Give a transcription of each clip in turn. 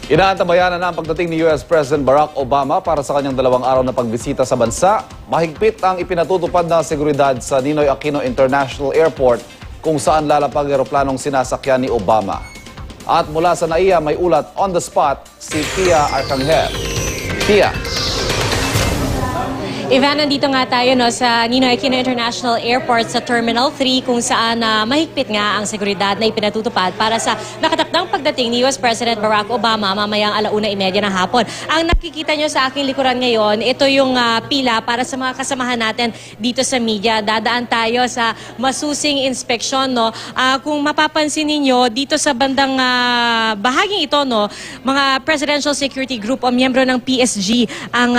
Inaantabayanan na ang pagdating ni US President Barack Obama para sa kanyang 2 araw na pagbisita sa bansa. Mahigpit ang ipinatutupad na seguridad sa Ninoy Aquino International Airport kung saan lalapag eroplanong sinasakyan ni Obama. At mula sa NAIA may ulat on the spot si Pia Arcangel. Pia. Ivan, nandito nga tayo sa Ninoy Aquino International Airport sa Terminal 3 kung saan mahigpit nga ang seguridad na ipinatutupad para sa nakatakdang pagdating ni US President Barack Obama mamayang 1:30 ng hapon. Ang nakikita nyo sa aking likuran ngayon, ito yung pila para sa mga kasamahan natin dito sa media. Dadaan tayo sa masusing inspeksyon. Kung mapapansin ninyo, dito sa bandang bahaging ito, mga Presidential Security Group o miyembro ng PSG ang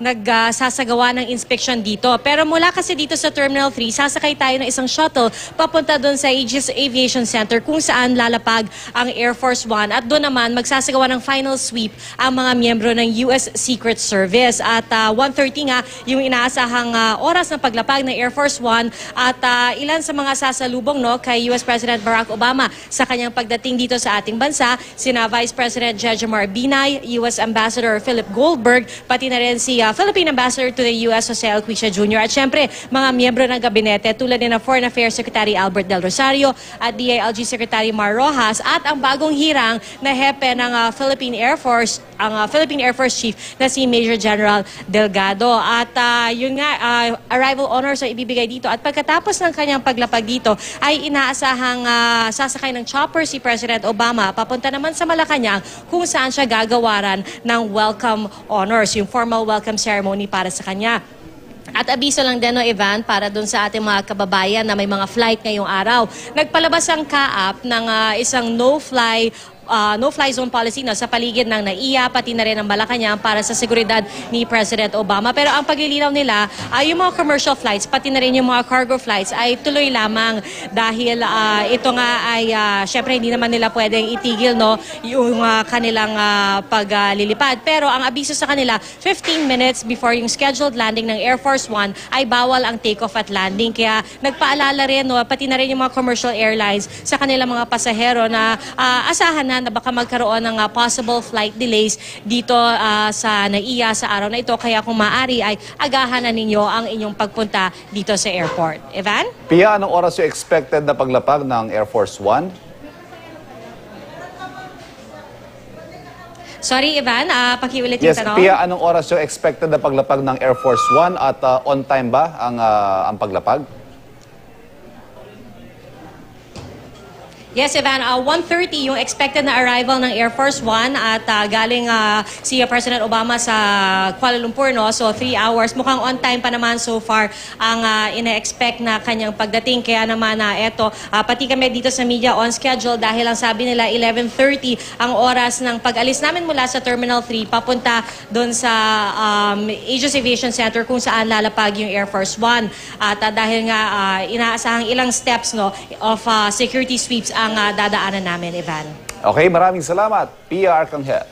nagsasagawa ng inspeksyon dito. Pero mula kasi dito sa Terminal 3, sasakay tayo ng isang shuttle papunta doon sa Aegis Aviation Center kung saan lalapag ang Air Force One at doon naman magsasagawa ng final sweep ang mga miyembro ng US Secret Service. At 1:30 nga yung inaasahang oras ng paglapag ng Air Force One at ilan sa mga sasalubong kay US President Barack Obama sa kanyang pagdating dito sa ating bansa, sina Vice President Jejomar Binay, US Ambassador Philip Goldberg, pati na rin si Philippine Ambassador to the US, Jose Alquicia Jr. At syempre, mga miyembro ng gabinete tulad ni Foreign Affairs Secretary Albert Del Rosario at DILG Secretary Mar Rojas at ang bagong hirang na hepe ng Philippine Air Force, ang Philippine Air Force Chief na si Major General Delgado. At yun nga, arrival honors ang ibibigay dito. At pagkatapos ng kanyang paglapag dito, ay inaasahang sasakay ng chopper si President Obama papunta naman sa Malacanang kung saan siya gagawaran ng welcome honors, yung formal welcome ceremony para sa kanya. At abiso lang din, Ivan, para dun sa ating mga kababayan na may mga flight ngayong araw. Nagpalabas ang CAAP ng isang no-fly zone policy sa paligid ng NAIA, pati na rin ang Malacanang para sa seguridad ni President Obama. Pero ang paglilinaw nila, yung mga commercial flights, pati na rin yung mga cargo flights ay tuloy lamang dahil ito nga ay syempre hindi naman nila pwedeng itigil yung kanilang paglilipad. Pero ang abiso sa kanila, 15 minutes before yung scheduled landing ng Air Force One ay bawal ang takeoff at landing. Kaya nagpaalala rin, pati na rin yung mga commercial airlines sa kanilang mga pasahero na asahan na baka magkaroon ng possible flight delays dito sa NAIA sa araw na ito. Kaya kung maaari ay agahan na ninyo ang inyong pagpunta dito sa airport. Evan? Pia, anong oras yung expected na paglapag ng Air Force One? Sorry, Evan, pakiulit yung tanong. Yes, Pia, anong oras yung expected na paglapag ng Air Force One at on time ba ang paglapag? Yes, Evan, 1:30 yung expected na arrival ng Air Force One at galing si President Obama sa Kuala Lumpur, so 3 hours. Mukhang on time pa naman so far ang ina-expect na kanyang pagdating. Kaya naman eto, pati kami dito sa media on schedule dahil ang sabi nila 11:30 ang oras ng pag-alis namin mula sa Terminal 3 papunta doon sa Aegis Aviation Center kung saan lalapag yung Air Force One. At dahil nga inaasahang ilang steps of security sweeps ang dadaanan namin, Ivan. Okay, maraming salamat, Pia Arcangel.